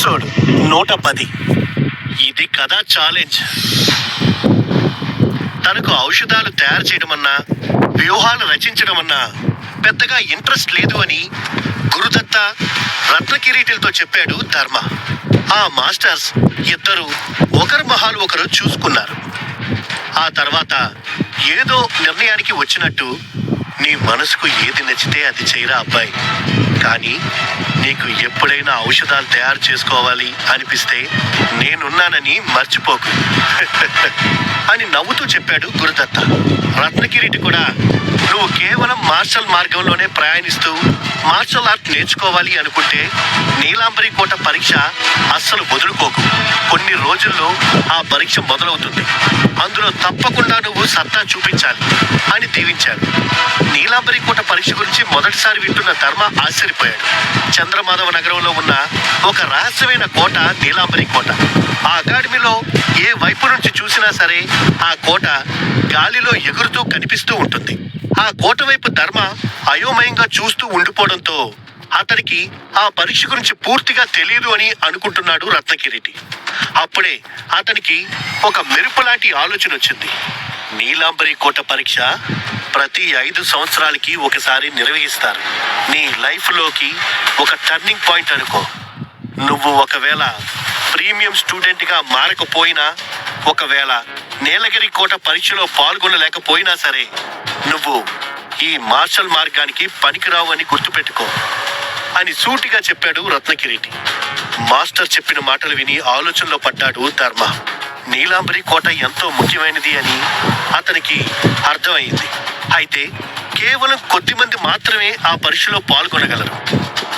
Episode 110. ఇది కథ challenge. తనకు ఔషధాలు తయారు చేయడమన్నా వ్యూహాలు రచించడమన్నా పెద్దగా ఇంట్రెస్ట్ లేదు అని గురుదత్త రత్నకిరీటిలతో చెప్పాడు ధర్మ. ఆ మాస్టర్స్ ఇద్దరు ఒకరి మొహాలు ఒకరు చూసుకున్నారు. ఆ తర్వాత ఏదో నిర్ణయానికి వచ్చినట్టు, నీ మనసుకు ఏది నచ్చితే అది చేయరా అబ్బాయి, కానీ నీకు ఎప్పుడైనా ఔషధాలు తయారు చేసుకోవాలి అనిపిస్తే నేనున్నానని మర్చిపోకు అని నవ్వుతూ చెప్పాడు గురుదత్త. రత్నకిరీటి కూడా, నువ్వు కేవలం మార్షల్ మార్గంలోనే ప్రయాణిస్తూ మార్షల్ ఆర్ట్ నేర్చుకోవాలి అనుకుంటే నీలాంబరి కోట పరీక్ష అస్సలు వదులుకోకు. కొన్ని రోజుల్లో ఆ పరీక్ష మొదలవుతుంది. అందులో తప్పకుండా నువ్వు సత్తా చూపించాలి అని దీవించాడు. నీలాంబరి కోట పరీక్ష గురించి మొదటిసారి వింటున్న ధర్మ ఆశ్చర్యపోయాడు. చంద్రమాధవ నగరంలో ఉన్న ఒక రహస్యమైన కోట నీలాంబరి కోట. ఆ అకాడమీలో ఏ వైపు నుంచి చూసినా సరే ఆ కోట గాలిలో ఎగురుతూ కనిపిస్తూ ఉంటుంది. ఆ కోట వైపు ధర్మ అయోమయంగా చూస్తూ ఉండిపోవడంతో అతనికి ఆ పరీక్ష గురించి పూర్తిగా తెలియదు అని అనుకుంటున్నాడు రత్నకిరీటి. అప్పుడే అతనికి ఒక మెరుపు లాంటి ఆలోచన వచ్చింది. నీలాంబరి కోట పరీక్ష ప్రతి 5 సంవత్సరాలకి ఒకసారి నిర్వహిస్తారు. నీ లైఫ్లోకి ఒక టర్నింగ్ పాయింట్ అనుకో. నువ్వు ఒకవేళ ప్రీమియం స్టూడెంట్గా మారకపోయినా, ఒకవేళ నీలగిరి కోట పరీక్షలో పాల్గొనలేకపోయినా సరే, నువ్వు ఈ మార్షల్ మార్గానికి పనికిరావు అని గుర్తుపెట్టుకో అని సూటిగా చెప్పాడు రత్నకిరీటి. మాస్టర్ చెప్పిన మాటలు విని ఆలోచనలో పడ్డాడు ధర్మ. నీలాంబరి కోట ఎంతో ముఖ్యమైనది అని అతనికి అర్థమైంది. అయితే కేవలం కొద్దిమంది మాత్రమే ఆ పరీక్షలో పాల్గొనగలరు.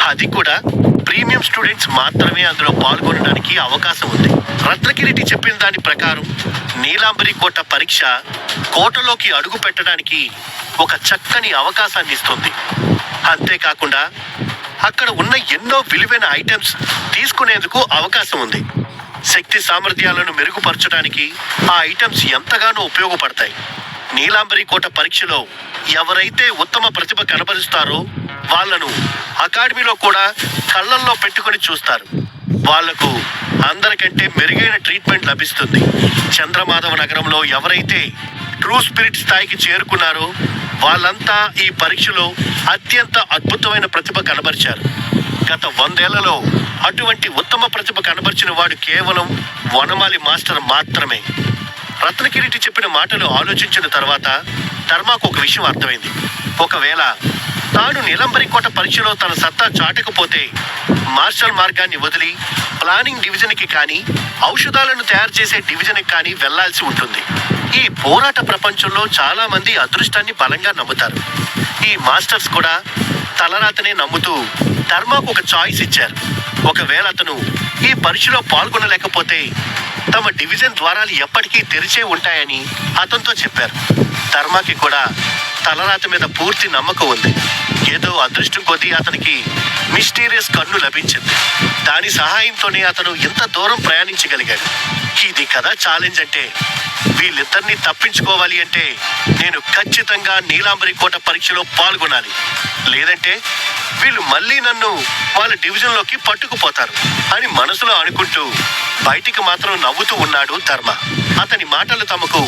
అది కూడా ప్రీమియం స్టూడెంట్స్ మాత్రమే అందులో పాల్గొనడానికి అవకాశం ఉంది. రత్నకిరీటి చెప్పిన దాని ప్రకారం నీలాంబరి కోట పరీక్ష కోటలోకి అడుగు పెట్టడానికి ఒక చక్కని అవకాశాన్ని ఇస్తుంది. అంతేకాకుండా అక్కడ ఉన్న ఎన్నో విలువైన ఐటమ్స్ తీసుకునేందుకు అవకాశం ఉంది. శక్తి సామర్థ్యాలను మెరుగుపరచడానికి ఆ ఐటమ్స్ ఎంతగానో ఉపయోగపడతాయి. నీలాంబరి కోట పరీక్షలో ఎవరైతే ఉత్తమ ప్రతిభ కనబరుస్తారో వాళ్లను అకాడమీలో కూడా కళ్ళల్లో పెట్టుకొని చూస్తారు. వాళ్లకు అందరికంటే మెరుగైన ట్రీట్మెంట్ లభిస్తుంది. చంద్రమాధవ నగరంలో ఎవరైతే ట్రూ స్పిరిట్ స్థాయికి చేరుకున్నారో వాళ్ళంతా ఈ పరీక్షలో అత్యంత అద్భుతమైన ప్రతిభ కనబరిచారు. గత 100 ఏళ్లలో అటువంటి ఉత్తమ ప్రతిభ కనబరిచిన వాడు కేవలం వనమాలి మాస్టర్ మాత్రమే. రత్నకిరీటి చెప్పిన మాటలు ఆలోచించిన తర్వాత ధర్మాకు ఒక విషయం అర్థమైంది. ఒకవేళ తాను నీలాంబరి కోట పరీక్షలో తన సత్తా చాటకపోతే మార్షల్ మార్గాన్ని వదిలి ప్లానింగ్ డివిజన్కి కానీ, ఔషధాలను తయారు చేసే డివిజన్కి కానీ వెళ్లాల్సి ఉంటుంది. ఈ పోరాట ప్రపంచంలో చాలా మంది అదృష్టాన్ని బలంగా నమ్ముతారు. ఈ మాస్టర్స్ కూడా తలరాతనే నమ్ముతూ ధర్మాకు ఒక చాయిస్ ఇచ్చారు. ఒకవేళ అతను ఈ పరీక్షలో పాల్గొనలేకపోతే తమ డివిజన్ ద్వారాలు ఎప్పటికీ తెరిచే ఉంటాయని అతనితో చెప్పారు. ధర్మాకి కూడా తలరాత మీద పూర్తి నమ్మకం ఉంది. ఏదో అదృష్టం కొద్దీ అతనికి మిస్టీరియస్ కన్ను లభించింది. దాని సహాయంతోనే అతను ఇంత దూరం ప్రయాణించగలిగాడు. ఇది కదా ఛాలెంజ్ అంటే. వీళ్ళిద్దరినీ తప్పించుకోవాలి అంటే నేను ఖచ్చితంగా నీలాంబరి కోట పరీక్షలో పాల్గొనాలి. లేదంటే వీళ్ళు మళ్ళీ నన్ను వాళ్ళ డివిజన్లోకి పట్టుకుపోతారు అని మనసులో అనుకుంటూ బయటికి మాత్రం నవ్వుతూ ఉన్నాడు ధర్మ. అతని మాటలు తమకు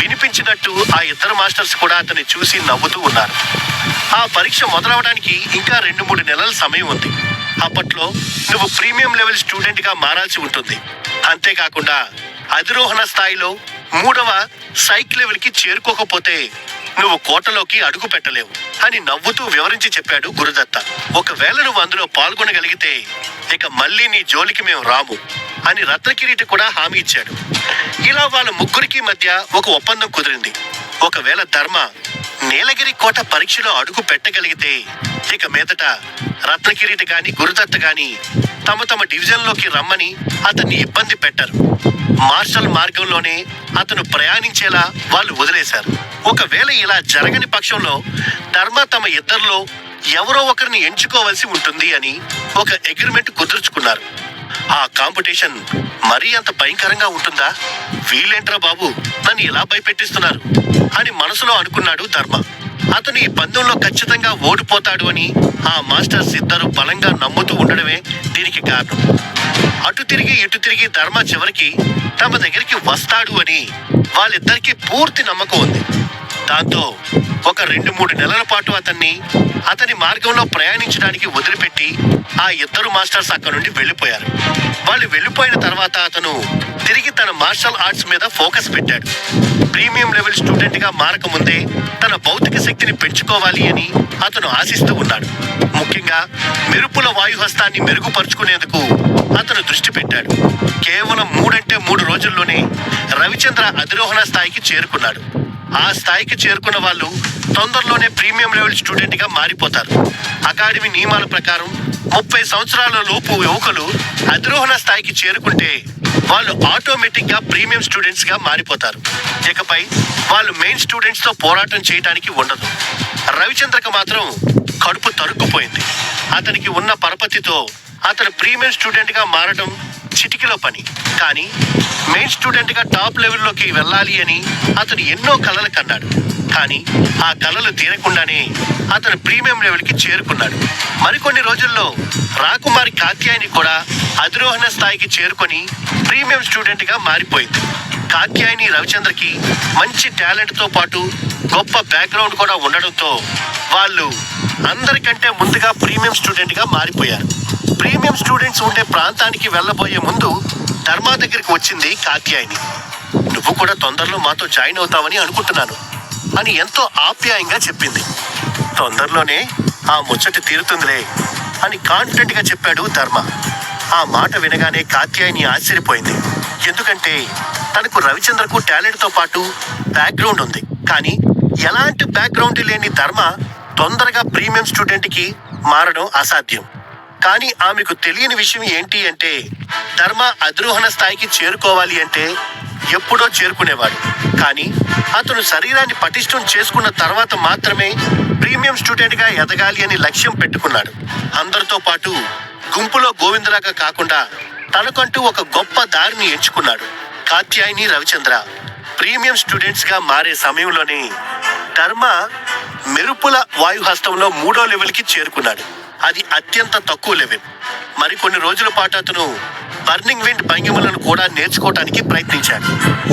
వినిపించినట్టు ఆ ఇద్దరు మాస్టర్స్ కూడా అతన్ని చూసి నవ్వుతూ ఉన్నారు. ఆ పరీక్ష మొదలవడానికి ఇంకా 2-3 నెలల సమయం ఉంది. అప్పట్లో నువ్వు ప్రీమియం లెవెల్ స్టూడెంట్గా మారాల్సి ఉంటుంది. అంతేకాకుండా అధిరోహణ స్థాయిలో 3వ సైక్ లెవెల్కి చేరుకోకపోతే నువ్వు కోటలోకి అడుగు పెట్టలేవు అని నవ్వుతూ వివరించి చెప్పాడు గురుదత్త. ఒకవేళ నువ్వు అందులో పాల్గొనగలిగితే ఇక మళ్ళీ నీ జోలికి మేము రాము అని రత్నకిరీటి కూడా హామీ ఇచ్చాడు. ఇలా వాళ్ళ ముగ్గురికి మధ్య ఒక ఒప్పందం కుదిరింది. ఒకవేళ ధర్మ నీలగిరి కోట పరీక్షలో అడుగు పెట్టగలిగితే ఇక మీదట రత్నకిరీటి గాని గురుదత్త గాని తమ డివిజన్లోకి రమ్మని అతన్ని ఇబ్బంది పెట్టరు. మార్షల్ మార్గంలోనే అతను ప్రయాణించేలా వాళ్ళు వదిలేశారు. ఒకవేళ ఇలా జరగని పక్షంలో ధర్మ తమ ఇద్దరిలో ఎవరో ఒకరిని ఎంచుకోవాల్సి ఉంటుంది అని ఒక అగ్రిమెంట్ కుదుర్చుకున్నారు. ఆ కాంపిటీషన్ మరీ అంత భయంకరంగా ఉంటుందా? వీళ్ళేంట్రా బాబు నన్ను ఇలా భయపెట్టిస్తున్నారు అని మనసులో అనుకున్నాడు ధర్మ. అతను ఈ పందెంలో ఖచ్చితంగా ఓడిపోతాడు అని ఆ మాస్టర్స్ ఇద్దరు బలంగా నమ్ముతూ ఉండడమే దీనికి కారణం. అటు తిరిగి ఇటు తిరిగి ధర్మ చివరికి తమ దగ్గరికి వస్తాడు అని వాళ్ళిద్దరికీ పూర్తి నమ్మకం ఉంది. దాంతో ఒక 2-3 నెలల పాటు అతని మార్గంలో ప్రయాణించడానికి వదిలిపెట్టి ఆ ఇద్దరు మాస్టర్స్ అక్కడ నుండి వెళ్ళిపోయారు. వాళ్ళు వెళ్ళిపోయిన తర్వాత అతను తిరిగి తన మార్షల్ ఆర్ట్స్ మీద ఫోకస్ పెట్టాడు. ప్రీమియం లెవెల్ స్టూడెంట్ గా మారకముందే తన భౌతిక శక్తిని పెంచుకోవాలి అని అతను ఆశిస్తూ ఉన్నాడు. ముఖ్యంగా మెరుపుల వాయుహస్తాన్ని మెరుగుపరుచుకునేందుకు అతను దృష్టి పెట్టాడు. కేవలం 3 రోజుల్లోనే రవిచంద్ర అధిరోహణ స్థాయికి చేరుకున్నాడు. ఆ స్థాయికి చేరుకున్న వాళ్ళు తొందరలోనే ప్రీమియం లెవెల్ స్టూడెంట్ గా మారిపోతారు. అకాడమీ నియమాల ప్రకారం 30 సంవత్సరాల లోపు యువకులు అధిరోహణ స్థాయికి చేరుకుంటే వాళ్ళు ఆటోమేటిక్ గా ప్రీమియం స్టూడెంట్స్ గా మారిపోతారు. ఇకపై వాళ్ళు మెయిన్ స్టూడెంట్స్ తో పోరాటం చేయడానికి ఉండదు. రవిచంద్రకు మాత్రం కడుపు తరుక్కుపోయింది. అతనికి ఉన్న పరపతితో అతను ప్రీమియం స్టూడెంట్ గా మారడం చిటికలో పని. కానీ మెయిన్ స్టూడెంట్ గా టాప్ లెవెల్లోకి వెళ్ళాలి అని అతను ఎన్నో కలలు కన్నాడు. కానీ ఆ కలలు తీరకుండానే అతను ప్రీమియం లెవెల్ కి చేరుకున్నాడు. మరికొన్ని రోజుల్లో రాకుమారి కాత్యాయని కూడా అధిరోహణ స్థాయికి చేరుకొని ప్రీమియం స్టూడెంట్ గా మారిపోయింది. కాత్యాయని రవిచంద్రకి మంచి టాలెంట్ తో పాటు గొప్ప బ్యాక్గ్రౌండ్ కూడా ఉండడంతో వాళ్ళు అందరికంటే ముందుగా ప్రీమియం స్టూడెంట్ గా మారిపోయారు. ప్రీమియం స్టూడెంట్స్ ఉండే ప్రాంతానికి వెళ్ళబోయే ముందు ధర్మ దగ్గరికి వచ్చింది కాత్యాయని. నువ్వు కూడా తొందరలో మాతో జాయిన్ అవుతావని అనుకుంటున్నాను అని ఎంతో ఆప్యాయంగా చెప్పింది. తొందరలోనే ఆ ముచ్చట తీరుతుందిలే అని కాన్ఫిడెంట్ గా చెప్పాడు ధర్మ. ఆ మాట వినగానే కాత్యాయని ఆశ్చర్యపోయింది. ఎందుకంటే తనకు రవిచంద్రకు టాలెంట్ తో పాటు బ్యాక్గ్రౌండ్ ఉంది. కానీ ఎలాంటి బ్యాక్గ్రౌండ్ లేని ధర్మ తొందరగా ప్రీమియం స్టూడెంట్ కి మారడం అసాధ్యం. కానీ ఆమెకు తెలియని విషయం ఏంటి అంటే ధర్మ అధిరోహణ స్థాయికి చేరుకోవాలి అంటే ఎప్పుడో చేరుకునేవాడు. కానీ అతను శరీరాన్ని పటిష్టం చేసుకున్న తర్వాత మాత్రమే ప్రీమియం స్టూడెంట్ గా ఎదగాలి అని లక్ష్యం పెట్టుకున్నాడు. అందరితో పాటు గుంపులో గోవిందలాగా కాకుండా తనకంటూ ఒక గొప్ప దారిని ఎంచుకున్నాడు. కాత్యాయని రవిచంద్ర ప్రీమియం స్టూడెంట్స్ గా మారే సమయంలోనే ధర్మ మెరుపుల వాయుహస్తంలో 3వ లెవెల్ కి చేరుకున్నాడు. అది అత్యంత తక్కువ లెవెల్. మరికొన్ని రోజుల పాటు అతను బర్నింగ్ విండ్ భంగిమలను కూడా నేర్చుకోవటానికి ప్రయత్నించాడు.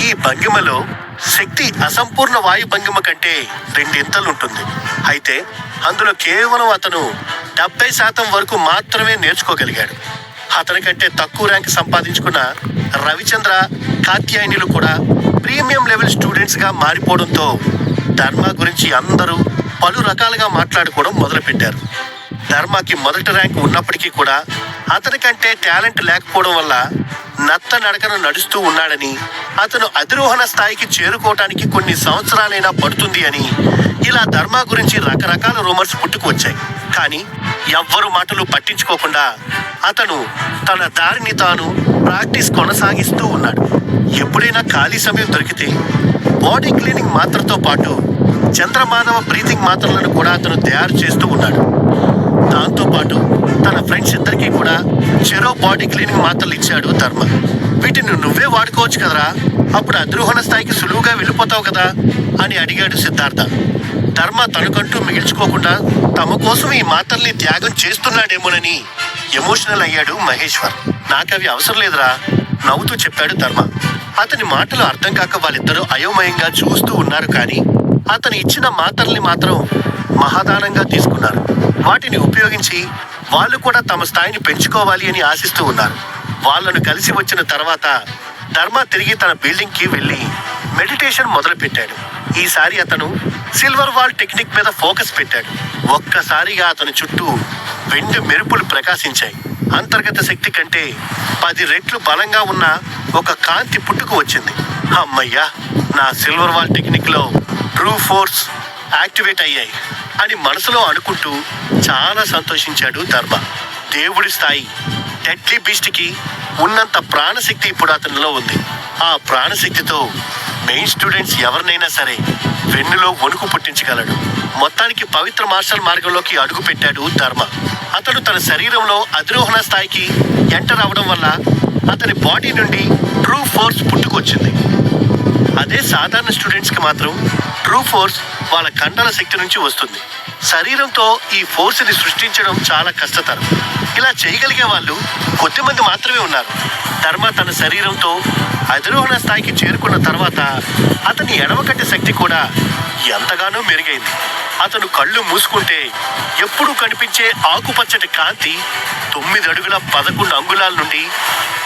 ఈ భంగిమలో శక్తి అసంపూర్ణ వాయు భంగిమ కంటే 2 ఇంతలు ఉంటుంది. అయితే అందులో కేవలం అతను 70% వరకు మాత్రమే నేర్చుకోగలిగాడు. అతని కంటే తక్కువ ర్యాంక్ సంపాదించుకున్న రవిచంద్ర కాత్యాయనిలు కూడా ప్రీమియం లెవెల్ స్టూడెంట్స్ గా మారిపోవడంతో ధర్మ గురించి అందరూ పలు రకాలుగా మాట్లాడుకోవడం మొదలుపెట్టారు. ధర్మకి మొదటి ర్యాంక్ ఉన్నప్పటికీ కూడా అతని కంటే టాలెంట్ లేకపోవడం వల్ల నత్త నడకన నడుస్తూ ఉన్నాడని, అతను అధిరోహణ స్థాయికి చేరుకోవటానికి కొన్ని సంవత్సరాలైనా పడుతుంది అని ఇలా ధర్మ గురించి రకరకాల రూమర్స్ పుట్టుకొచ్చాయి. కానీ ఎవ్వరు మాటలు పట్టించుకోకుండా అతను తన దారిని తాను ప్రాక్టీస్ కొనసాగిస్తూ ఉన్నాడు. ఎప్పుడైనా ఖాళీ సమయం దొరికితే బాడీ క్లీనింగ్ మాత్రతో పాటు చంద్రమాధవ బ్రీతింగ్ మాత్రలను కూడా అతను తయారు చేస్తూ ఉన్నాడు. దాంతో పాటు తన ఫ్రెండ్స్ ఇద్దరికి కూడా చెరో బాడీ క్లీనింగ్ మాత్రలు ఇచ్చాడు ధర్మ. వీటిని నువ్వే వాడుకోవచ్చు కదరా, అప్పుడు అధిరోహణ స్థాయికి సులువుగా వెళ్ళిపోతావు కదా అని అడిగాడు సిద్ధార్థ. ధర్మ తనకంటూ మిగిల్చుకోకుండా తమ కోసం ఈ మాత్రల్ని త్యాగం చేస్తున్నాడేమోనని ఎమోషనల్ అయ్యాడు మహేశ్వర్. నాకవి అవసరం లేదురా నవ్వుతూ చెప్పాడు ధర్మ. అతని మాటలు అర్థం కాక వాళ్ళిద్దరూ అయోమయంగా చూస్తూ ఉన్నారు. కానీ అతను ఇచ్చిన మాత్రల్ని మాత్రం మహాదానంగా తీసుకున్నారు. వాటిని ఉపయోగించి వాళ్ళు కూడా తమ స్థాయిని పెంచుకోవాలి అని ఆశిస్తూ ఉన్నారు. వాళ్ళను కలిసి వచ్చిన తర్వాత ధర్మ తిరిగి తన బిల్డింగ్ కి వెళ్ళి మెడిటేషన్ మొదలు పెట్టాడు. ఈసారి అతను సిల్వర్ వాల్ టెక్నిక్ మీద ఫోకస్ పెట్టాడు. ఒక్కసారిగా అతని చుట్టూ వెండి మెరుపులు ప్రకాశించాయి. అంతర్గత శక్తి కంటే 10 రెట్లు బలంగా ఉన్న ఒక కాంతి పుట్టుకు వచ్చింది. అమ్మయ్యా, నా సిల్వర్ వాల్ టెక్నిక్ లో ట్రూ ఫోర్స్ యాక్టివేట్ అయ్యాయి అని మనసులో అనుకుంటూ చాలా సంతోషించాడు ధర్మ. దేవుడి స్థాయి డెడ్లీ బీస్ట్ కి ఉన్నంత ప్రాణశక్తి ఇప్పుడు అతనిలో ఉంది. ఆ ప్రాణశక్తితో మెయిన్ స్టూడెంట్స్ ఎవరినైనా సరే వెన్నులో వణుకు పుట్టించగలడు. మొత్తానికి పవిత్ర మార్షల్ మార్గంలోకి అడుగు పెట్టాడు ధర్మ. అతడు తన శరీరంలో అధిరోహణ స్థాయికి ఎంటర్ అవడం వల్ల అతని బాడీ నుండి ట్రూ ఫోర్స్ పుట్టుకొచ్చింది. అదే సాధారణ స్టూడెంట్స్ కి మాత్రం ట్రూ ఫోర్స్ వాళ్ళ కండల శక్తి నుంచి వస్తుంది. శరీరంతో ఈ ఫోర్స్ ని సృష్టించడం చాలా కష్టతరం. ఇలా చేయగలిగే వాళ్ళు కొద్దిమంది మాత్రమే ఉన్నారు. ధర్మ తన శరీరంతో అధిరోహణ స్థాయికి చేరుకున్న తర్వాత అతని ఎడమకంటి శక్తి కూడా ఎంతగానో మెరుగైంది. అతను కళ్ళు మూసుకుంటే ఎప్పుడూ కనిపించే ఆకుపచ్చటి కాంతి 9 అడుగుల 11 అంగుళాల నుండి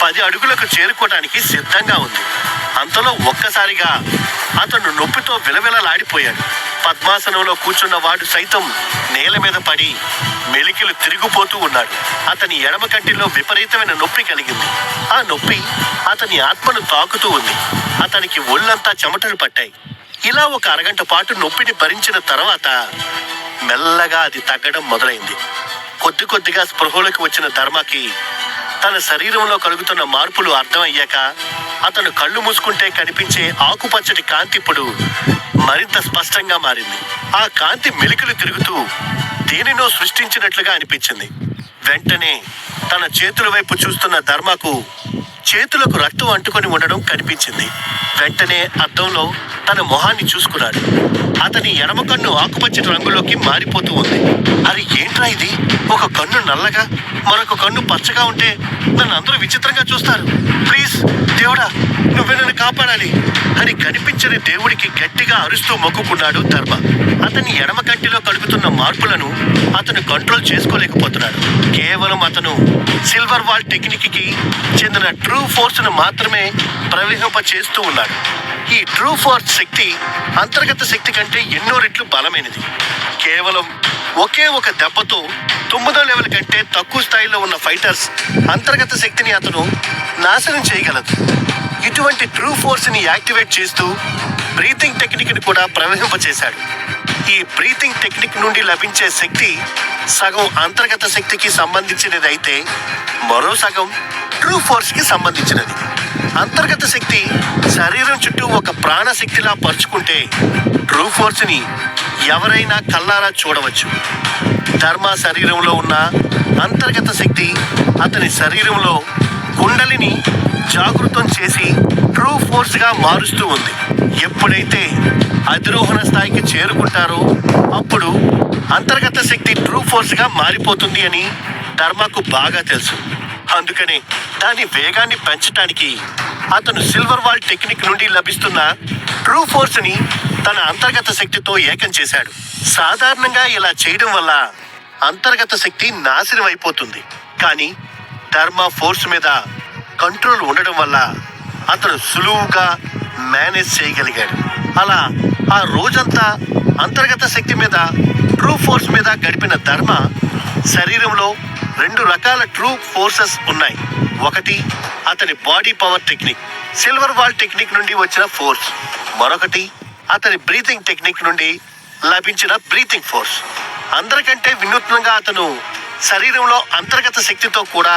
10 అడుగులకు చేరుకోవడానికి సిద్ధంగా ఉంది. అంతలో ఒక్కసారిగా అతను నొప్పితో విలవిలలాడిపోయాడు. పద్మాసనంలో కూర్చున్న వాడు సైతం నేల మీద పడి మెలికలు తిరిగిపోతూ ఉన్నాడు. అతని ఎడమ కంటిలో విపరీతమైన నొప్పి కలిగింది. ఆ నొప్పి అతని ఆత్మను తాకుతూ ఉంది. అతనికి ఒళ్ళంతా చెమటలు పట్టాయి. ఇలా ఒక అరగంట పాటు నొప్పిని భరించిన తర్వాత మెల్లగా అది తగ్గడం మొదలైంది. కొద్ది కొద్దిగా స్పృహలోకి వచ్చిన ధర్మకి తన శరీరంలో కలుగుతున్న మార్పులు అర్థమయ్యాక అతను కళ్ళు మూసుకుంటే కనిపించే ఆకుపచ్చటి కాంతి ఇప్పుడు మరింత స్పష్టంగా మారింది. ఆ కాంతి మెలికలు తిరుగుతూ దేనినో సృష్టించినట్లుగా అనిపించింది. వెంటనే తన చేతుల వైపు చూస్తున్న ధర్మకు చేతులకు రక్తం అంటుకొని ఉండడం కనిపించింది. వెంటనే అద్దంలో తన మొహాన్ని చూసుకున్నాడు. అతని ఎడమ కన్ను ఆకుపచ్చటి రంగులోకి మారిపోతూ ఉంది. అది ఏంట్రా ఇది? ఒక కన్ను నల్లగా మరొక కన్ను పచ్చగా ఉంటే నన్ను అందరూ విచిత్రంగా చూస్తారు. ప్లీజ్ దేవుడా, నువ్వే నన్ను కాపాడాలి అని కనిపించని దేవుడికి గట్టిగా అరుస్తూ మొక్కుకున్నాడు ధర్మ. అతని ఎడమ కంటిలో కలుగుతున్న మార్పులను అతను కంట్రోల్ చేసుకోలేకపోతున్నాడు. కేవలం అతను సిల్వర్ వాల్ టెక్నిక్ కి చెందిన ట్రూ ఫోర్స్ ను మాత్రమే ప్రవహింప చేస్తూ ఉన్నాడు. ఈ ట్రూ ఫోర్స్ శక్తి అంతర్గత శక్తి కంటే ఎన్నో రెట్లు బలమైనది. కేవలం ఒకే ఒక దెబ్బతో 9వ లెవెల్ కంటే తక్కువ స్థాయిలో ఉన్న ఫైటర్స్ అంతర్గత శక్తిని అతను నాశనం చేయగలదు. ఇటువంటి ట్రూ ఫోర్స్ ని యాక్టివేట్ చేస్తూ బ్రీతింగ్ టెక్నిక్ ని కూడా ప్రవహింపచేశాడు. ఈ బ్రీతింగ్ టెక్నిక్ నుండి లభించే శక్తి సగం అంతర్గత శక్తికి సంబంధించినది అయితే మరో సగం ట్రూ ఫోర్స్ కి సంబంధించినది. అంతర్గత శక్తి శరీరం చుట్టూ ఒక ప్రాణశక్తిలా పరుచుకుంటే ట్రూ ఫోర్స్ ని ఎవరైనా కళ్ళారా చూడవచ్చు. ధర్మ శరీరంలో ఉన్న అంతర్గత శక్తి అతని శరీరంలో కుండలిని జాగృతం చేసి ట్రూ ఫోర్స్ గా మారుస్తూ ఉంది. ఎప్పుడైతే అధిరోహణ స్థాయికి చేరుకుంటారో అప్పుడు అంతర్గత శక్తి ట్రూ ఫోర్స్ గా మారిపోతుంది అని ధర్మకు బాగా తెలుసు. అందుకనే దాని వేగాన్ని పెంచడానికి అతను సిల్వర్ వాల్ టెక్నిక్ నుండి లభిస్తున్న ట్రూ ఫోర్స్ ని తన అంతర్గత శక్తితో ఏకం చేశాడు. సాధారణంగా ఇలా చేయడం వల్ల అంతర్గత శక్తి నాశనం అయిపోతుంది. కానీ ధర్మ ఫోర్స్ మీద కంట్రోల్ ఉండడం వల్ల అతను సులువుగా మేనేజ్ చేయగలిగాడు. అలా ఆ రోజంతా అంతర్గత శక్తి మీద ట్రూ ఫోర్స్ మీద గడిపిన ధర్మ శరీరంలో 2 రకాల ట్రూ ఫోర్సెస్ ఉన్నాయి. ఒకటి అతని body power technique, silver wall technique నుండి వచ్చిన ఫోర్స్. మరొకటి అతని బ్రీతింగ్ టెక్నిక్ నుండి లభించిన బ్రీతింగ్ ఫోర్స్. అందరికంటే వినూత్నంగా అతను శరీరంలో అంతర్గత శక్తితో కూడా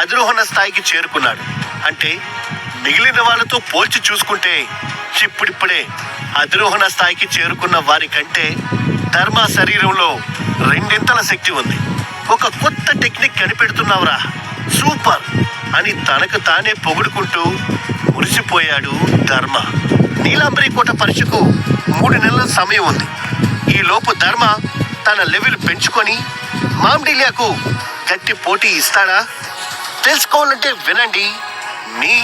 అధిరోహణ స్థాయికి చేరుకున్నాడు. అంటే మిగిలిన వాళ్ళతో పోల్చి చూసుకుంటే ఇప్పుడిప్పుడే అధిరోహణ స్థాయికి చేరుకున్న వారి కంటే ధర్మ శరీరంలో 2 శక్తి ఉంది. ఒక కొత్త టెక్నిక్ కనిపెడుతున్నావురా, సూపర్ అని తనకు తానే పొగుడుకుంటూ మురిసిపోయాడు ధర్మ. నీలాంబరి కోట పరీక్షకు 3 నెలల సమయం ఉంది. ఈ లోపు ధర్మ తన లెవెల్ పెంచుకొని మామ్డిలియాకు గట్టి పోటీ ఇస్తాడా? తెలుసుకోవాలంటే వినండి మీ